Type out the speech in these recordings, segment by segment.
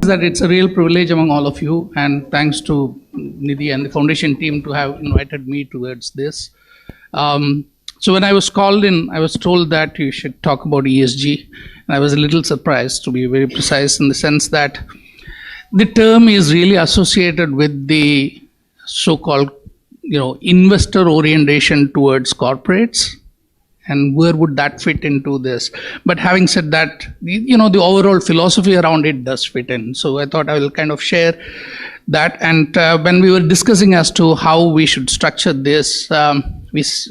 that it's a real privilege among all of you, and thanks to Nidhi and the foundation team to have invited me towards this. So when I was called in, I was told that you should talk about ESG, and I was a little surprised, to be very precise, in the sense that the term is really associated with the so-called, investor orientation towards corporates. And where would that fit into this? But having said that, the overall philosophy around it does fit in. So I thought I will kind of share that. And when we were discussing as to how we should structure this, this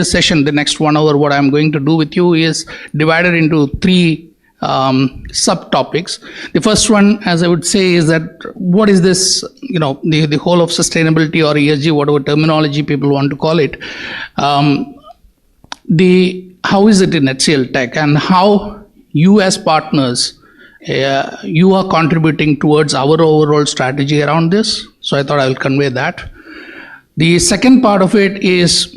session, the next 1 hour, what I'm going to do with you is divided into 3 subtopics. The first one, as I would say, is that what is this, the whole of sustainability or ESG, whatever terminology people want to call it. How is it in HCLTech, and how you as partners, you are contributing towards our overall strategy around this. So I thought I will convey that. The second part of it is,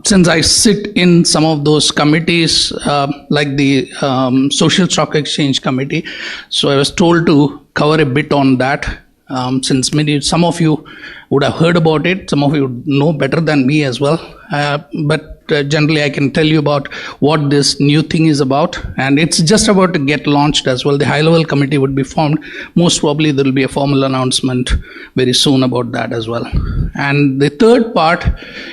since I sit in some of those committees, like the Social Stock Exchange Committee, so I was told to cover a bit on that. Since some of you would have heard about it, some of you know better than me as well. But generally, I can tell you about what this new thing is about, and it's just about to get launched as well. The high-level committee would be formed. Most probably, there will be a formal announcement very soon about that as well. And the third part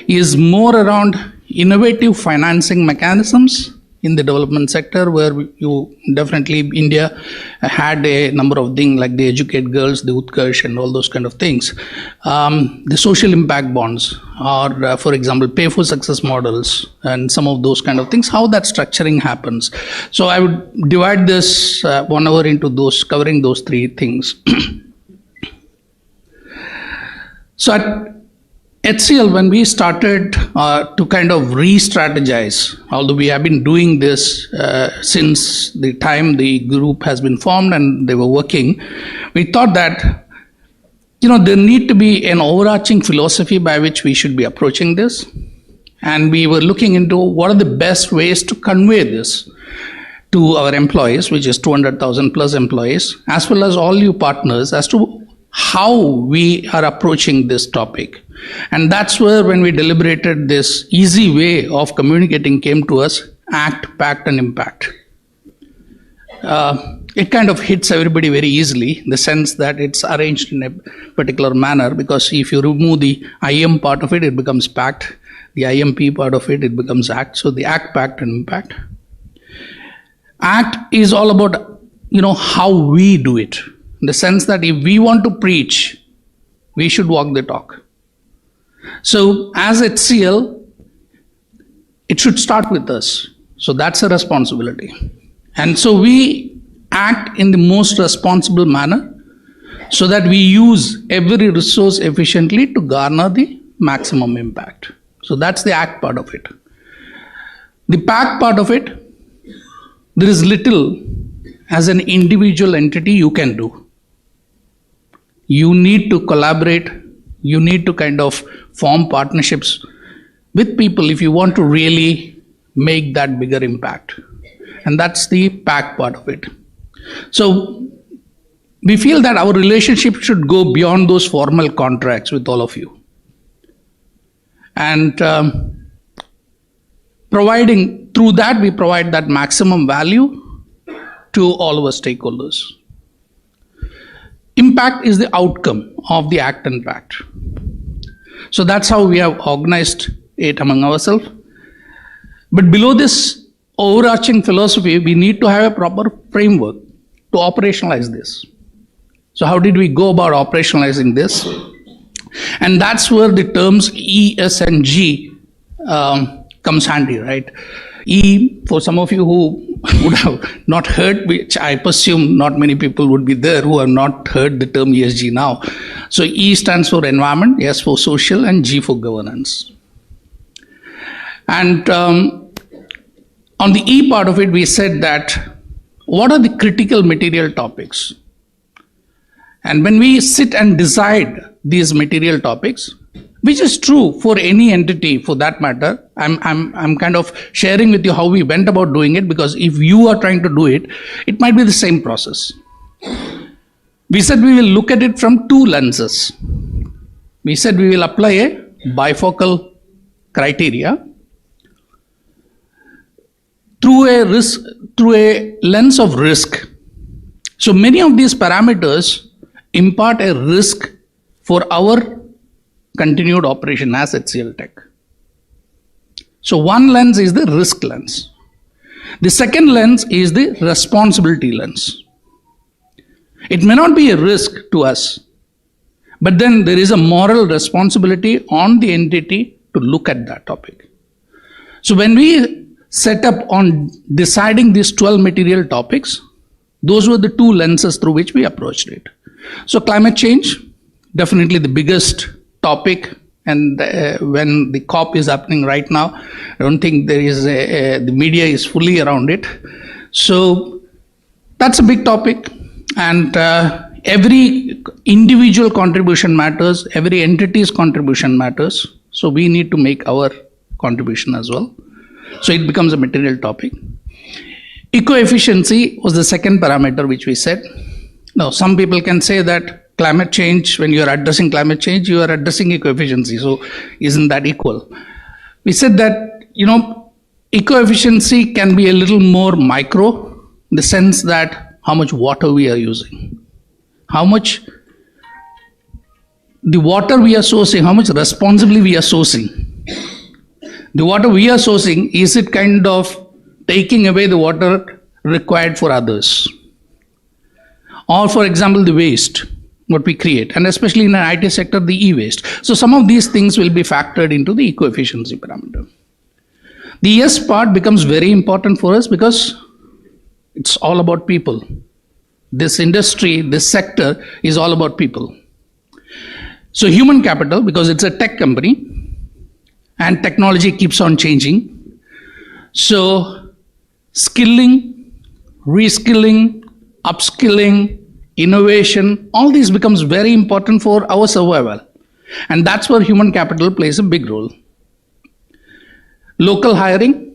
is more around innovative financing mechanisms in the development sector, where India had a number of things like the Educate Girls, the Utkarsh, and all those kind of things. The social impact bonds, or for example, pay for success models, and some of those kind of things, how that structuring happens. So I would divide this 1 hour into covering those 3 things. So at HCL, when we started to kind of re-strategize, although we have been doing this since the time the group has been formed and they were working, we thought that there need to be an overarching philosophy by which we should be approaching this. And we were looking into what are the best ways to convey this to our employees, which is 200,000 plus employees, as well as all you partners, as to how we are approaching this topic. And that's where, when we deliberated, this easy way of communicating came to us: ACT, PACT, and IMPACT. It kind of hits everybody very easily, in the sense that it's arranged in a particular manner, because if you remove the IM part of it, it becomes PACT. The IMP part of it, it becomes ACT. So the ACT, PACT, and IMPACT. ACT is all about, how we do it. In the sense that if we want to preach, we should walk the talk. So as HCL, it should start with us. So that's a responsibility. And so we act in the most responsible manner, so that we use every resource efficiently to garner the maximum impact. So that's the ACT part of it. The PACT part of it, there is little as an individual entity you can do. You need to collaborate. You need to kind of form partnerships with people if you want to really make that bigger impact. And that's the PACT part of it. So we feel that our relationship should go beyond those formal contracts with all of you. And through that, we provide that maximum value to all our stakeholders. Impact is the outcome of the ACT and PACT. So that's how we have organized it among ourselves. But below this overarching philosophy, we need to have a proper framework to operationalize this. So how did we go about operationalizing this? And that's where the terms E, S, and G comes handy, right? E, for some of you who would have not heard, which I presume not many people would be there who have not heard the term ESG now. So E stands for environment, S for social, and G for governance. And on the E part of it, we said that what are the critical material topics? And when we sit and decide these material topics, which is true for any entity for that matter. I'm kind of sharing with you how we went about doing it, because if you are trying to do it, it might be the same process. We said we will look at it from two lenses. We said we will apply a bifocal criteria through a lens of risk. So many of these parameters impart a risk for our continued operation as HCLTech. So one lens is the risk lens. The second lens is the responsibility lens. It may not be a risk to us, but then there is a moral responsibility on the entity to look at that topic. So when we set up on deciding these 12 material topics, those were the two lenses through which we approached it. So climate change, definitely the biggest topic, and when the COP is happening right now, I don't think there is the media is fully around it. So that's a big topic, and every individual contribution matters, every entity's contribution matters. So we need to make our contribution as well. So it becomes a material topic. Eco-efficiency was the second parameter which we said. Now, some people can say that climate change, when you are addressing climate change, you are addressing eco-efficiency. So isn't that equal? We said that, eco-efficiency can be a little more micro, in the sense that how much water we are using, how much the water we are sourcing, how much responsibly we are sourcing. The water we are sourcing, is it kind of taking away the water required for others? Or for example, the waste, what we create, and especially in the IT sector, the e-waste. So some of these things will be factored into the eco-efficiency parameter. The ES part becomes very important for us because it's all about people. This industry, this sector is all about people. So human capital, because it's a tech company and technology keeps on changing. So skilling, reskilling, upskilling, innovation, all these becomes very important for our survival. And that's where human capital plays a big role. Local hiring,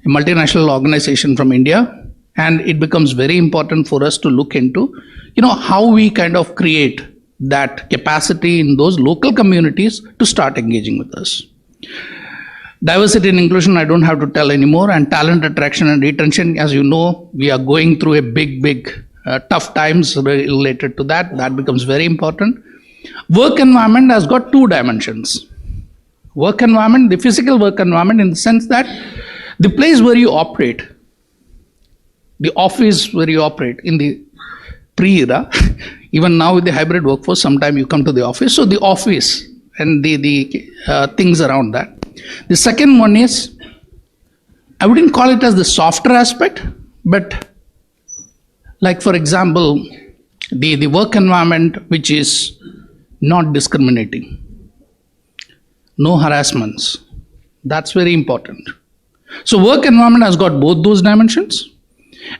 a multinational organization from India, and it becomes very important for us to look into, how we kind of create that capacity in those local communities to start engaging with us. Diversity and inclusion, I don't have to tell anymore, and talent attraction and retention, as you know, we are going through a big tough times related to that. That becomes very important. Work environment has got two dimensions. Work environment, the physical work environment, in the sense that the place where you operate, the office where you operate in the pre-era, even now with the hybrid workforce, sometime you come to the office. So the office and the things around that. The second one is, I wouldn't call it as the softer aspect, but like for example, the work environment which is not discriminating, no harassments. That's very important. So work environment has got both those dimensions.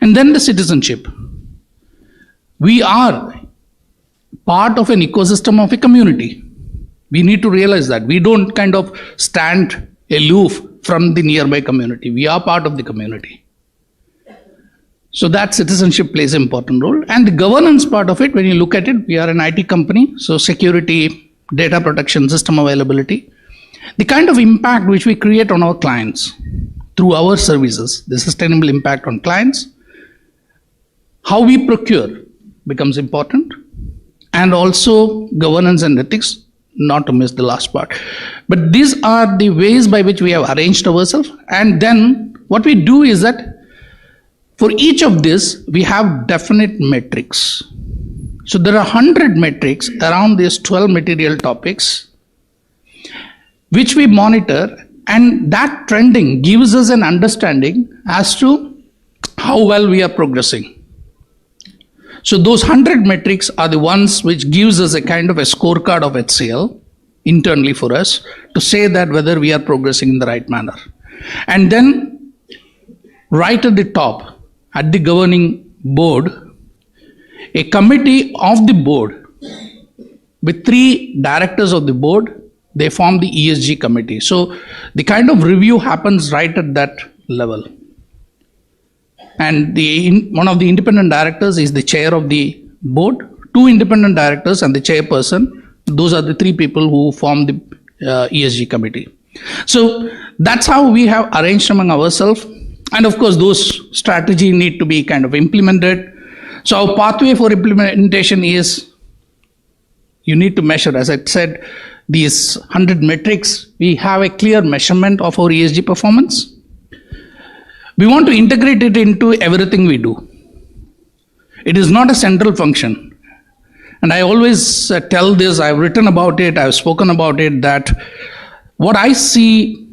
And then the citizenship. We are part of an ecosystem of a community. We need to realize that. We don't kind of stand aloof from the nearby community. We are part of the community. So that citizenship plays an important role. And the governance part of it, when you look at it, we are an IT company. So security, data protection, system availability. The kind of impact which we create on our clients through our services, the sustainable impact on clients, how we procure becomes important, and also governance and ethics, not to miss the last part. But these are the ways by which we have arranged ourselves. And then what we do is that for each of this, we have definite metrics. So there are 100 metrics around these 12 material topics, which we monitor, and that trending gives us an understanding as to how well we are progressing. So those 100 metrics are the ones which gives us a kind of a scorecard of HCL internally for us to say that whether we are progressing in the right manner. And then right at the top, at the governing board, a committee of the board with 3 directors of the board they form the ESG committee. So the kind of review happens right at that level. And one of the independent directors is the chair of the board, 2 independent directors and the chairperson. Those are the 3 people who form the ESG committee. So that's how we have arranged among ourselves. And of course, those strategies need to be kind of implemented. So our pathway for implementation is, you need to measure, as I said, these 100 metrics. We have a clear measurement of our ESG performance. We want to integrate it into everything we do. It is not a central function. And I always tell this, I've written about it, I've spoken about it, that what I see,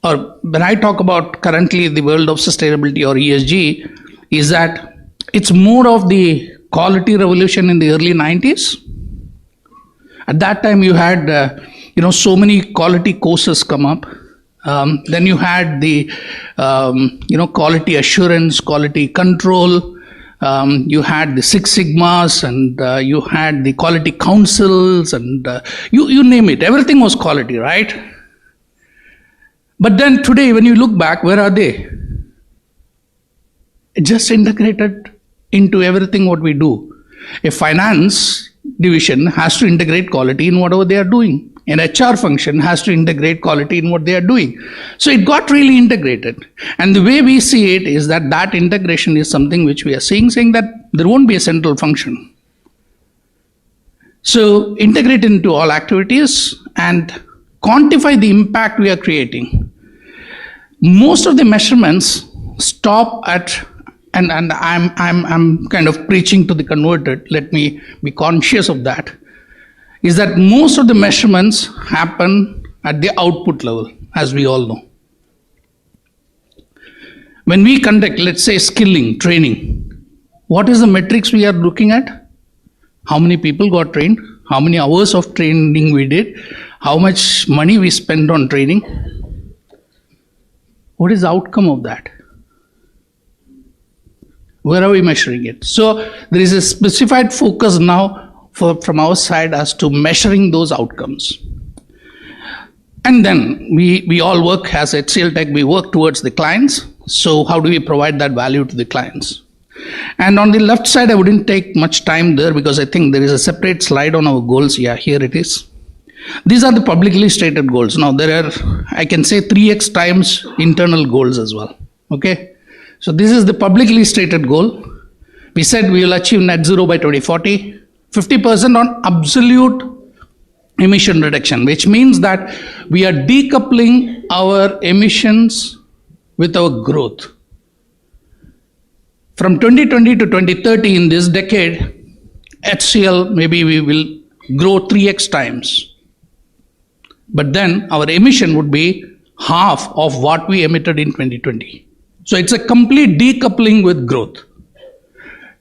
or when I talk about currently the world of sustainability or ESG, is that it's more of the quality revolution in the early 90s. At that time, you had so many quality courses come up. Then you had the quality assurance, quality control. You had the Six Sigmas, and you had the quality councils, and you name it. Everything was quality, right? But then today, when you look back, where are they? It just integrated into everything what we do. A finance division has to integrate quality in whatever they are doing. An HR function has to integrate quality in what they are doing. So it got really integrated. And the way we see it is that that integration is something which we are saying that there won't be a central function. So integrate into all activities and quantify the impact we are creating. Most of the measurements stop at, and I'm kind of preaching to the converted, let me be conscious of that, is that most of the measurements happen at the output level, as we all know. When we conduct, let's say, skilling, training, what is the metrics we are looking at? How many people got trained? How many hours of training we did? How much money we spent on training? What is the outcome of that? Where are we measuring it? So there is a specified focus now from our side as to measuring those outcomes. And then we all work as HCLTech, we work towards the clients. So how do we provide that value to the clients? And on the left side, I wouldn't take much time there because I think there is a separate slide on our goals. Yeah, here it is. These are the publicly stated goals. Now there are, I can say 3x times internal goals as well. Okay. So this is the publicly stated goal. We said we will achieve net zero by 2040, 50% on absolute emission reduction, which means that we are decoupling our emissions with our growth. From 2020 to 2030 in this decade, HCL maybe we will grow 3x times. But then our emission would be half of what we emitted in 2020. So it's a complete decoupling with growth.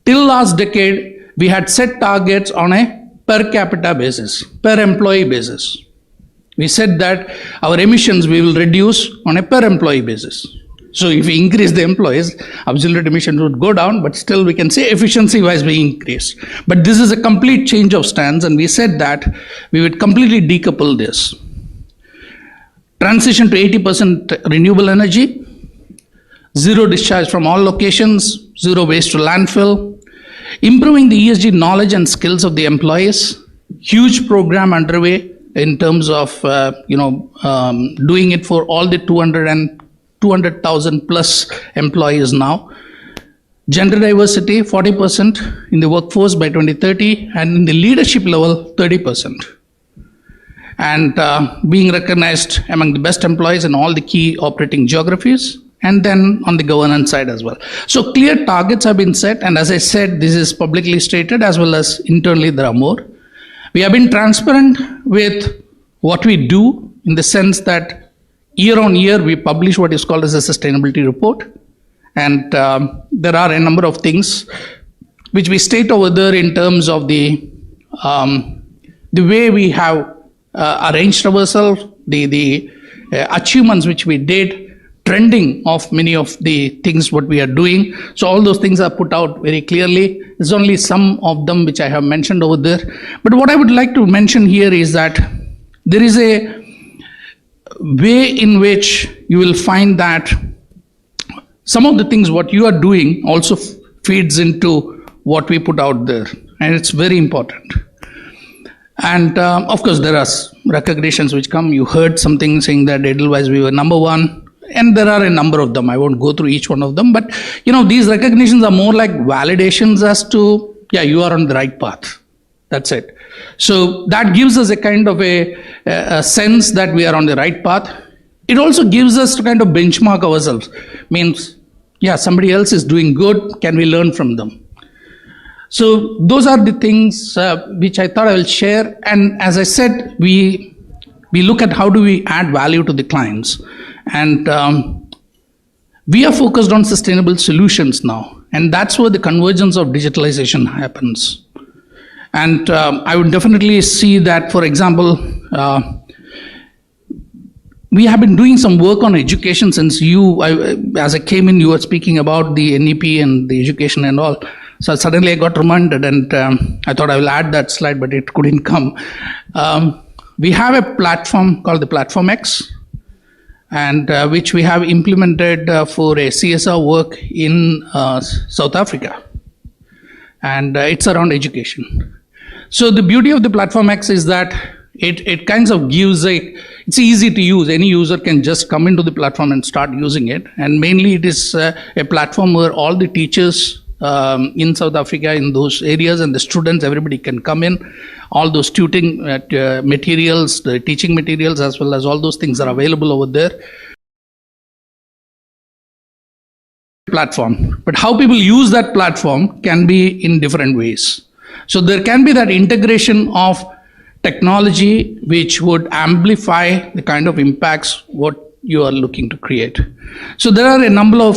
Till last decade, we had set targets on a per capita basis, per employee basis. We said that our emissions we will reduce on a per employee basis. So if we increase the employees, absolute emissions would go down, but still we can say efficiency-wise we increase. But this is a complete change of stance, and we said that we would completely decouple this. Transition to 80% renewable energy, zero discharge from all locations, zero waste to landfill, improving the ESG knowledge and skills of the employees, huge program underway in terms of doing it for all the 200,000 plus employees now. Gender diversity, 40% in the workforce by 2030, and in the leadership level, 30%. And being recognized among the best employees in all the key operating geographies, and then on the governance side as well. So clear targets have been set, and as I said, this is publicly stated as well as internally there are more. We have been transparent with what we do in the sense that year on year we publish what is called as a sustainability report, and there are a number of things which we state over there in terms of the way we have arranged ourselves, the achievements which we did, trending of many of the things what we are doing. So all those things are put out very clearly. There's only some of them which I have mentioned over there. But what I would like to mention here is that there is a way in which you will find that some of the things what you are doing also feeds into what we put out there, and it's very important. And of course, there are recognitions which come. You heard something saying that Edelweiss we were number one, and there are a number of them. I won't go through each one of them, but these recognitions are more like validations as to, yeah, you are on the right path. That's it. So that gives us a kind of a sense that we are on the right path. It also gives us to kind of benchmark ourselves. Means, yeah, somebody else is doing good. Can we learn from them? So those are the things which I thought I will share. And as I said, we look at how do we add value to the clients. And we are focused on sustainable solutions now. And that's where the convergence of digitalization happens. And I would definitely see that, for example, we have been doing some work on education since as I came in, you were speaking about the NEP and the education and all. So suddenly I got reminded, and I thought I will add that slide, but it couldn't come. We have a platform called the Platform X, and which we have implemented for a CSR work in South Africa. And it's around education. So the beauty of the Platform X is that it kind of gives it's easy to use. Any user can just come into the platform and start using it. And mainly it is a platform where all the teachers in South Africa, in those areas, and the students, everybody can come in. All those tutoring materials, the teaching materials, as well as all those things are available over there. Platform. But how people use that platform can be in different ways. So there can be that integration of technology which would amplify the kind of impacts what you are looking to create. So there are a number of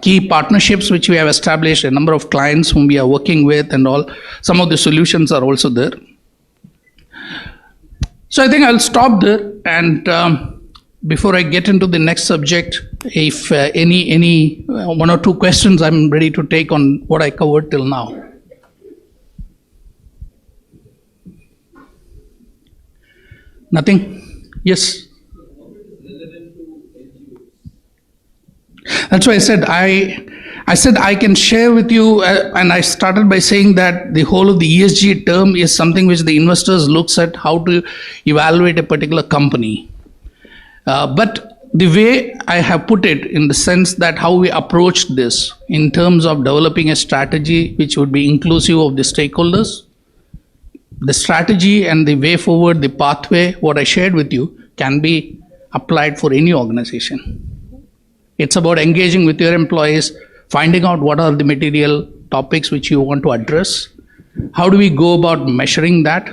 key partnerships which we have established, a number of clients whom we are working with and all. Some of the solutions are also there. So I think I'll stop there, and before I get into the next subject, if any one or two questions I'm ready to take on what I covered till now. Nothing? Yes? That's why I said I can share with you, and I started by saying that the whole of the ESG term is something which the investors looks at how to evaluate a particular company. But the way I have put it, in the sense that how we approached this in terms of developing a strategy which would be inclusive of the stakeholders, the strategy and the way forward, the pathway, what I shared with you, can be applied for any organization. It's about engaging with your employees, finding out what are the material topics which you want to address. How do we go about measuring that?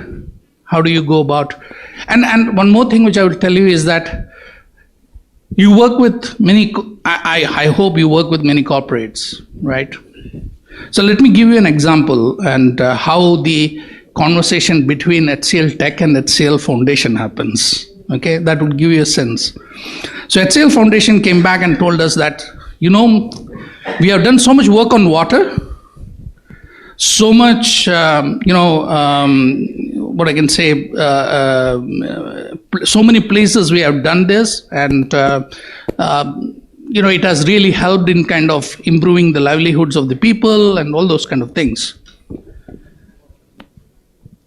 How do you go about... And one more thing which I would tell you is that you work with many, I hope you work with many corporates, right? So let me give you an example and how the conversation between HCLTech and HCLFoundation happens. Okay, that would give you a sense. So HCLFoundation came back and told us that, we have done so much work on water, so much, what I can say, so many places we have done this, and it has really helped in kind of improving the livelihoods of the people and all those kind of things.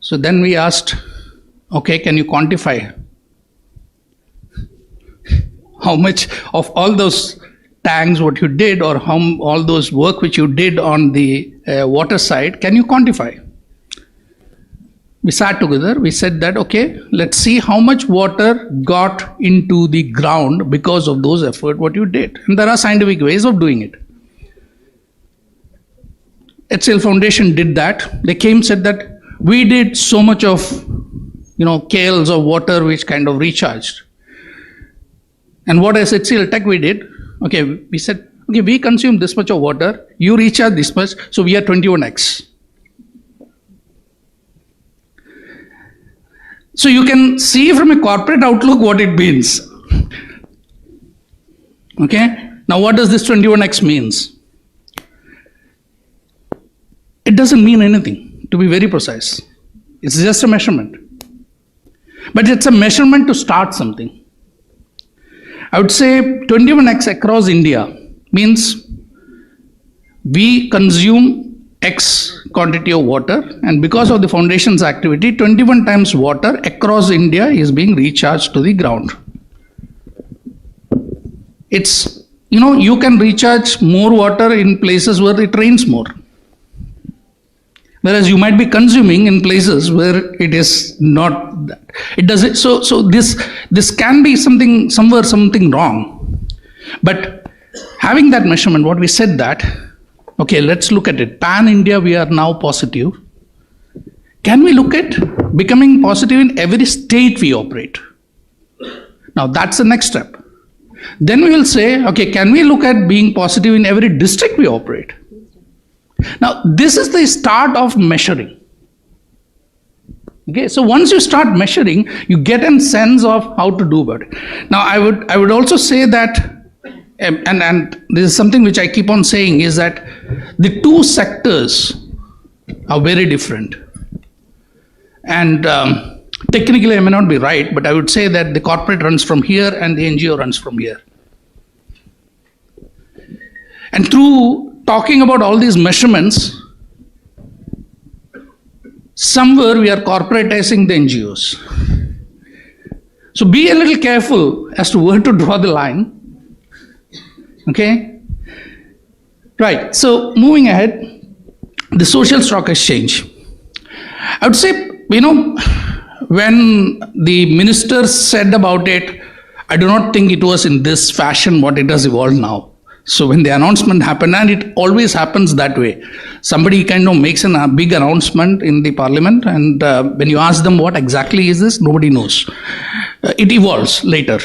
So then we asked, okay, can you quantify how much of all those tanks what you did, or how all those work which you did on the water side, can you quantify? We sat together, we said that, okay, let's see how much water got into the ground because of those efforts what you did. And there are scientific ways of doing it. HCLFoundation did that. They came, said that we did so much of, KLs of water which kind of recharged. And what as HCLTech we did, okay, we said, okay, we consume this much of water, you recharge this much, so we are 21x. So you can see from a corporate outlook what it means. Okay, now what does this 21x means? It doesn't mean anything, to be very precise. It's just a measurement. But it's a measurement to start something. I would say 21x across India means we consume X quantity of water, and because of the foundation's activity, 21 times water across India is being recharged to the ground. It's, you can recharge more water in places where it rains more. Whereas you might be consuming in places where it is not that. It doesn't. So this can be something wrong. But having that measurement, what we said that, okay, let's look at it. Pan India, we are now positive. Can we look at becoming positive in every state we operate? Now that's the next step. Then we will say, okay, can we look at being positive in every district we operate? Now, this is the start of measuring. Okay, so once you start measuring, you get a sense of how to do about it. Now, I would also say that, and this is something which I keep on saying, is that the two sectors are very different. And technically, I may not be right, but I would say that the corporate runs from here and the NGO runs from here. And through talking about all these measurements, somewhere we are corporatizing the NGOs. So be a little careful as to where to draw the line. Okay? Right, so moving ahead, the social stock exchange. I would say, when the minister said about it, I do not think it was in this fashion what it has evolved now. So when the announcement happened, and it always happens that way, somebody kind of makes a big announcement in the parliament, and when you ask them what exactly is this, nobody knows. It evolves later.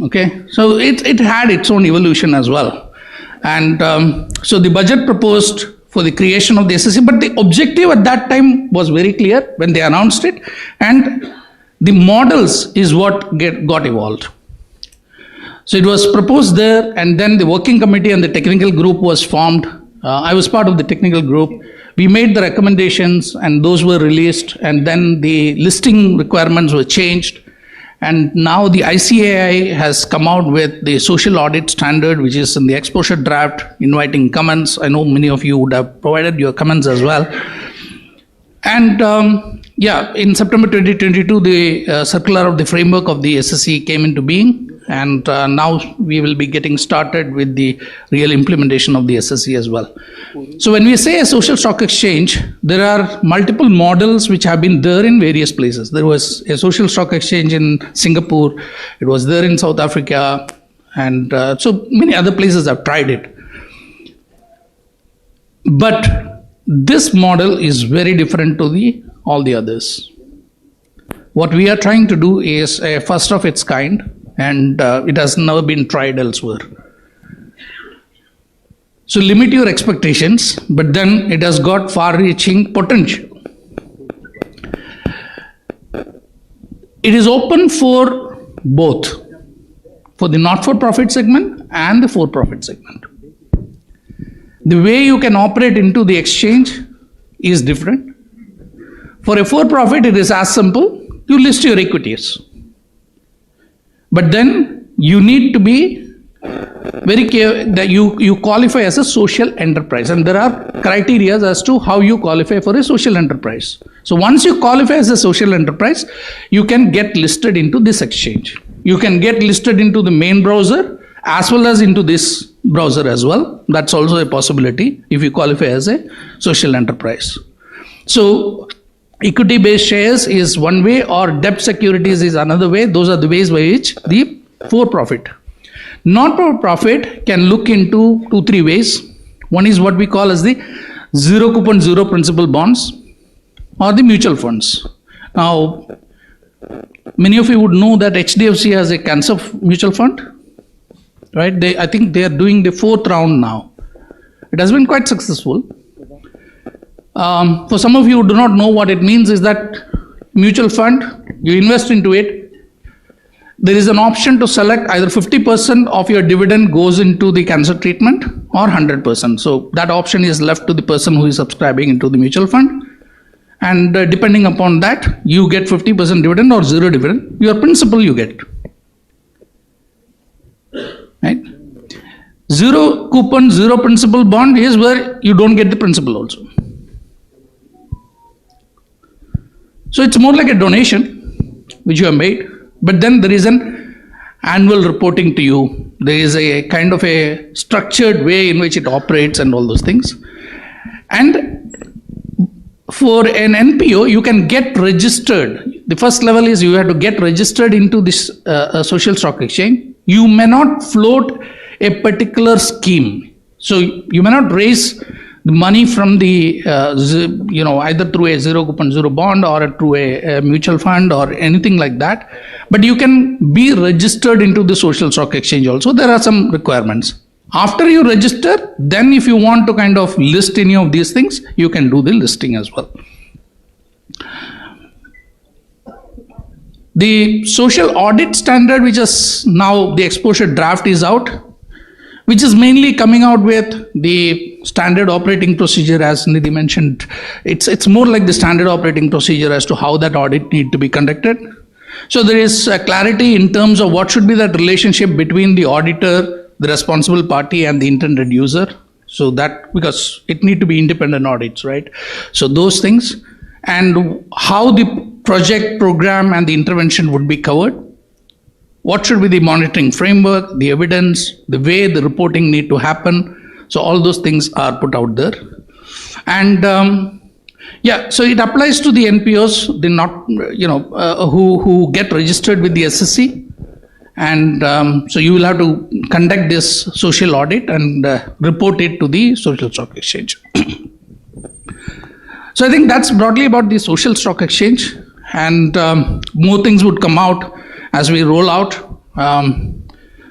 Okay, so it had its own evolution as well. And so the budget proposed for the creation of the SSC, but the objective at that time was very clear when they announced it, and the models is what got evolved. So it was proposed there, and then the working committee and the technical group was formed. I was part of the technical group. We made the recommendations, and those were released, and then the listing requirements were changed. And now the ICAI has come out with the social audit standard, which is in the exposure draft, inviting comments. I know many of you would have provided your comments as well. And in September 2022, the circular of the framework of the SSC came into being. And now we will be getting started with the real implementation of the SSC as well. So when we say a social stock exchange, there are multiple models which have been there in various places. There was a social stock exchange in Singapore. It was there in South Africa. And so many other places have tried it. But this model is very different to all the others. What we are trying to do is a first of its kind, and it has never been tried elsewhere. So limit your expectations, but then it has got far-reaching potential. It is open for both, for the not-for-profit segment and the for-profit segment. The way you can operate into the exchange is different. For a for-profit, it is as simple. You list your equities. But then you need to be very careful that you qualify as a social enterprise. And there are criteria as to how you qualify for a social enterprise. So once you qualify as a social enterprise, you can get listed into this exchange. You can get listed into the main browser as well as into this browser as well. That's also a possibility if you qualify as a social enterprise. So equity-based shares is one way, or debt securities is another way. Those are the ways by which the for-profit. Not-for-profit can look into 2-3 ways. One is what we call as the zero coupon, zero principal bonds, or the mutual funds. Now, many of you would know that HDFC has a cancer mutual fund, right? I think they are doing the 4th round now. It has been quite successful. For some of you who do not know what it means, is that mutual fund, you invest into it, there is an option to select either 50% of your dividend goes into the cancer treatment or 100%. So that option is left to the person who is subscribing into the mutual fund. And depending upon that, you get 50% dividend or zero dividend. Your principal you get. Right? Zero coupon, zero principal bond is where you don't get the principal also. So it's more like a donation which you have made, but then there is an annual reporting to you. There is a kind of a structured way in which it operates and all those things. And for an NPO, you can get registered. The first level is you have to get registered into this social stock exchange. You may not float a particular scheme. So you may not raise the money from the, either through a zero coupon, zero bond or through a mutual fund or anything like that. But you can be registered into the social stock exchange also. There are some requirements. After you register, then if you want to kind of list any of these things, you can do the listing as well. The social audit standard, which is now the exposure draft is out, which is mainly coming out with the standard operating procedure, as Nidhi mentioned. It's more like the standard operating procedure as to how that audit need to be conducted. So there is clarity in terms of what should be that relationship between the auditor, the responsible party and the intended user. So that, because it need to be independent audits, right? So those things, and how the project, program and the intervention would be covered. What should be the monitoring framework, the evidence, the way the reporting need to happen. So all those things are put out there. And so it applies to the NPOs, the not, who get registered with the SSC. And so you will have to conduct this social audit and report it to the social stock exchange. So I think that's broadly about the social stock exchange, and more things would come out as we roll out.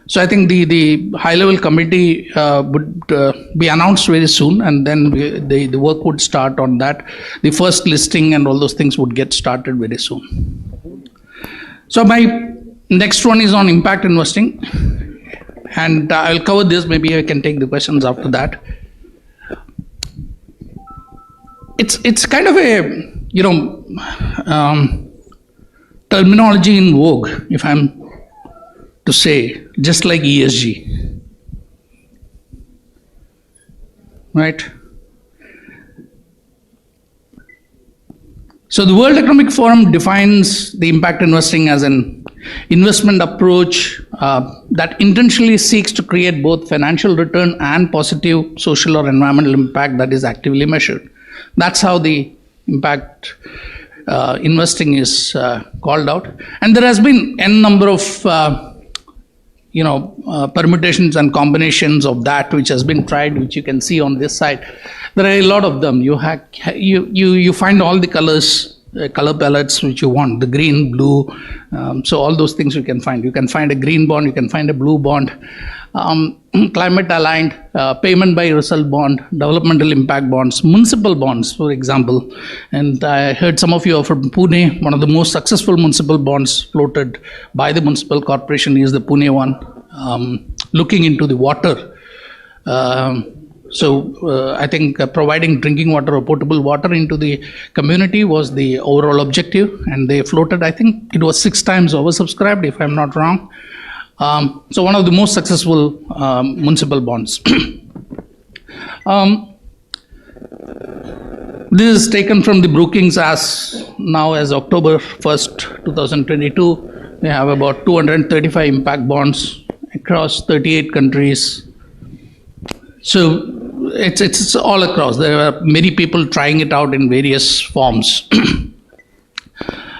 So I think the high-level committee would be announced very soon, and then the work would start on that. The first listing and all those things would get started very soon. So my next one is on impact investing, and I'll cover this. Maybe I can take the questions after that. It's kind of a terminology in vogue, if I'm to say, just like ESG, right? So the World Economic Forum defines the impact investing as an investment approach that intentionally seeks to create both financial return and positive social or environmental impact that is actively measured. That's how the impact investing is called out. And there has been n number of permutations and combinations of that which has been tried, which you can see on this side. There are a lot of them. You find all the colors, color palettes which you want, the green, blue. So all those things you can find. You can find a green bond, you can find a blue bond, climate aligned, payment by result bond, developmental impact bonds, municipal bonds, for example. And I heard some of you are from Pune. One of the most successful municipal bonds floated by the municipal corporation is the Pune one, looking into the water. So I think providing drinking water or potable water into the community was the overall objective, and they floated, I think it was 6 times oversubscribed, if I'm not wrong. So one of the most successful municipal bonds. This is taken from the Brookings as October 1st, 2022. They have about 235 impact bonds across 38 countries. So it's all across. There are many people trying it out in various forms.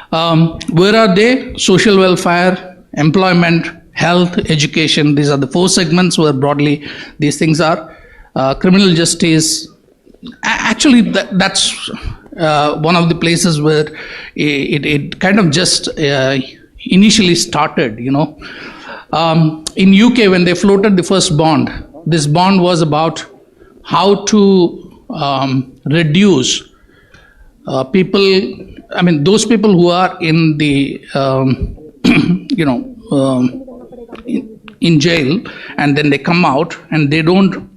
Where are they? Social welfare, employment, health, education. These are the 4 segments where broadly these things are. Criminal justice. Actually, that's one of the places where it kind of just initially started, In UK, when they floated the first bond, this bond was about how to reduce those people who are in the, in jail, and then they come out and they don't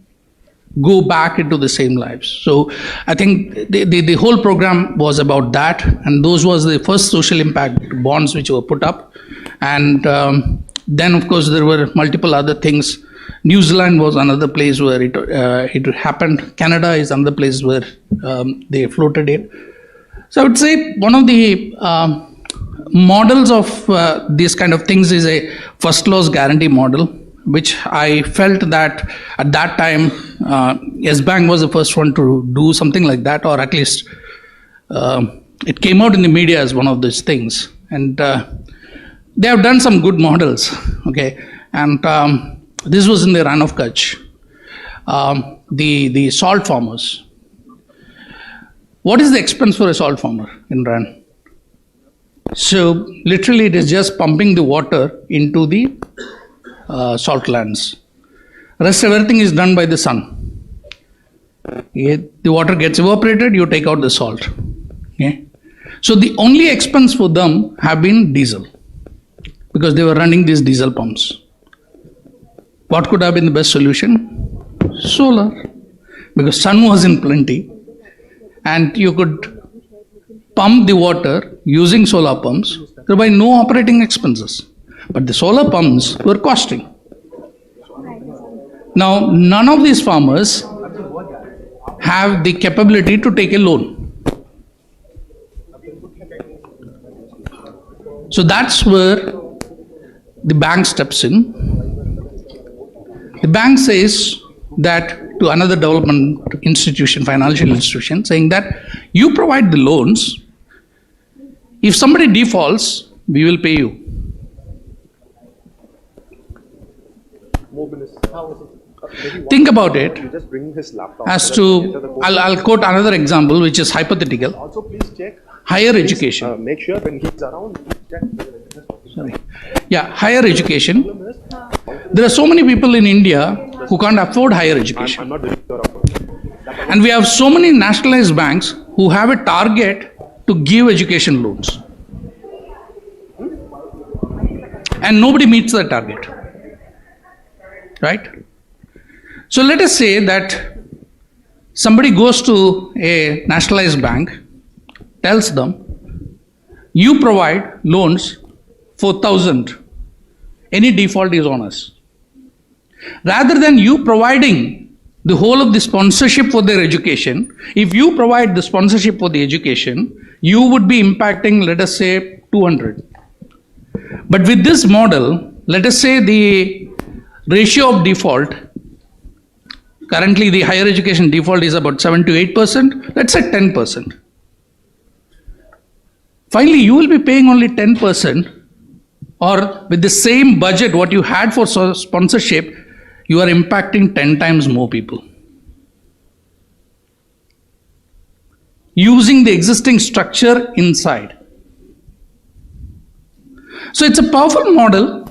go back into the same lives. So I think the whole program was about that, and those was the first social impact bonds which were put up. And then of course there were multiple other things. New Zealand was another place where it happened. Canada is another place where they floated it. So I would say one of the models of these kind of things is a first loss guarantee model, which I felt that at that time, Yes Bank was the first one to do something like that, or at least it came out in the media as one of those things. And they have done some good models, okay? And this was in the Run of Kutch. The salt farmers. What is the expense for a salt farmer in Ran? So literally it is just pumping the water into the salt lands. Rest everything is done by the sun. The water gets evaporated, you take out the salt. Okay? So the only expense for them have been diesel, because they were running these diesel pumps. What could have been the best solution? Solar, because sun was in plenty and you could pump the water using solar pumps, thereby no operating expenses. But the solar pumps were costing. Now, none of these farmers have the capability to take a loan. So that's where the bank steps in. The bank says that to another development institution, financial institution, saying that you provide the loans. If somebody defaults, we will pay you. Think about it as to, I'll quote another example which is hypothetical. Also, please check. Higher education. Make sure when he's around, check. Sorry. Yeah, higher education. There are so many people in India who can't afford higher education. I'm not very sure of it. And we have so many nationalized banks who have a target to give education loans. And nobody meets that target. Right? So let us say that somebody goes to a nationalized bank, tells them, you provide loans for 1,000. Any default is on us. Rather than you providing the whole of the sponsorship for their education, if you provide the sponsorship for the education, you would be impacting, let us say, 200. But with this model, let us say the ratio of default, currently the higher education default is about 7 to 8%, let's say 10%. Finally, you will be paying only 10%, or with the same budget what you had for sponsorship, you are impacting 10 times more people. Using the existing structure inside. So it's a powerful model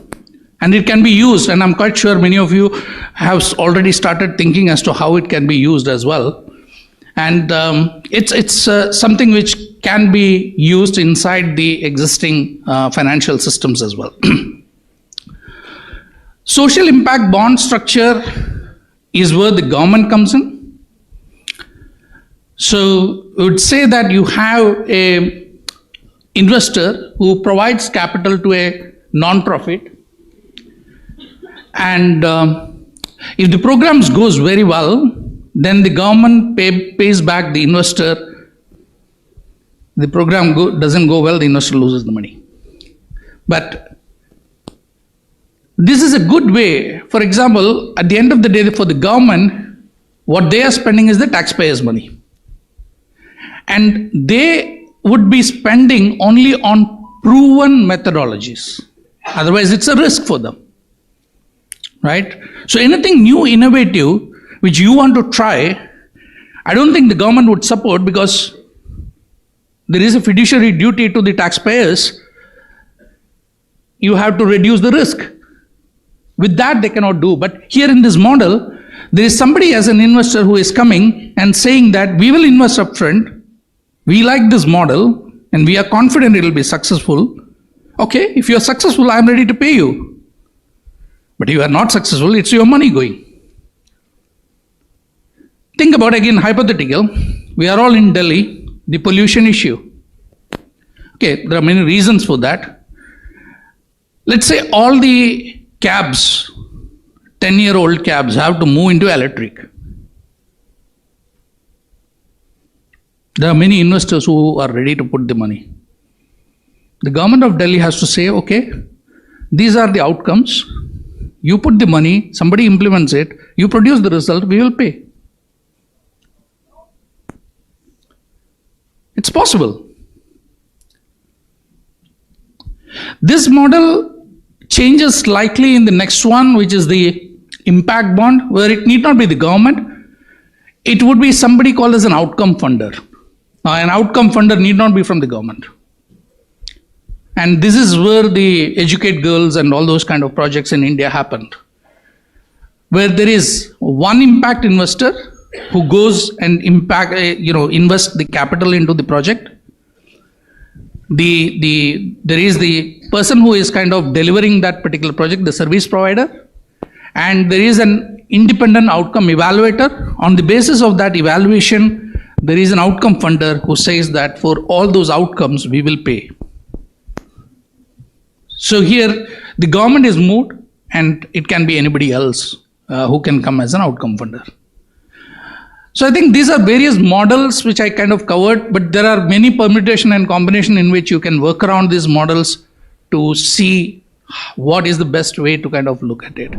and it can be used, and I'm quite sure many of you have already started thinking as to how it can be used as well. And it's something which can be used inside the existing financial systems as well. Social impact bond structure is where the government comes in. So I would say that you have a investor who provides capital to a non-profit, and if the programs goes very well, then the government pays back the investor. The program doesn't go well, the investor loses the money. But this is a good way. For example, at the end of the day, for the government, what they are spending is the taxpayers' money. And they would be spending only on proven methodologies. Otherwise, it's a risk for them. Right? So anything new, innovative, which you want to try, I don't think the government would support, because there is a fiduciary duty to the taxpayers. You have to reduce the risk. With that, they cannot do. But here in this model, there is somebody as an investor who is coming and saying that we will invest upfront. We like this model and we are confident it will be successful. Okay, if you are successful, I am ready to pay you. But if you are not successful, it's your money going. Think about again hypothetical. We are all in Delhi, the pollution issue. Okay, there are many reasons for that. Let's say all the cabs, 10-year-old cabs, have to move into electric. There are many investors who are ready to put the money. The government of Delhi has to say, okay, these are the outcomes. You put the money, somebody implements it, you produce the result, we will pay. It's possible. This model changes slightly in the next one, which is the impact bond, where it need not be the government. It would be somebody called as an outcome funder. Now, an outcome funder need not be from the government. And this is where the Educate Girls and all those kind of projects in India happened, where there is one impact investor who goes and invest the capital into the project. There is the person who is kind of delivering that particular project, the service provider, and there is an independent outcome evaluator. On the basis of that evaluation, there is an outcome funder who says that for all those outcomes, we will pay. So here, the government is moved, and it can be anybody else who can come as an outcome funder. So I think these are various models which I kind of covered, but there are many permutation and combination in which you can work around these models to see what is the best way to kind of look at it.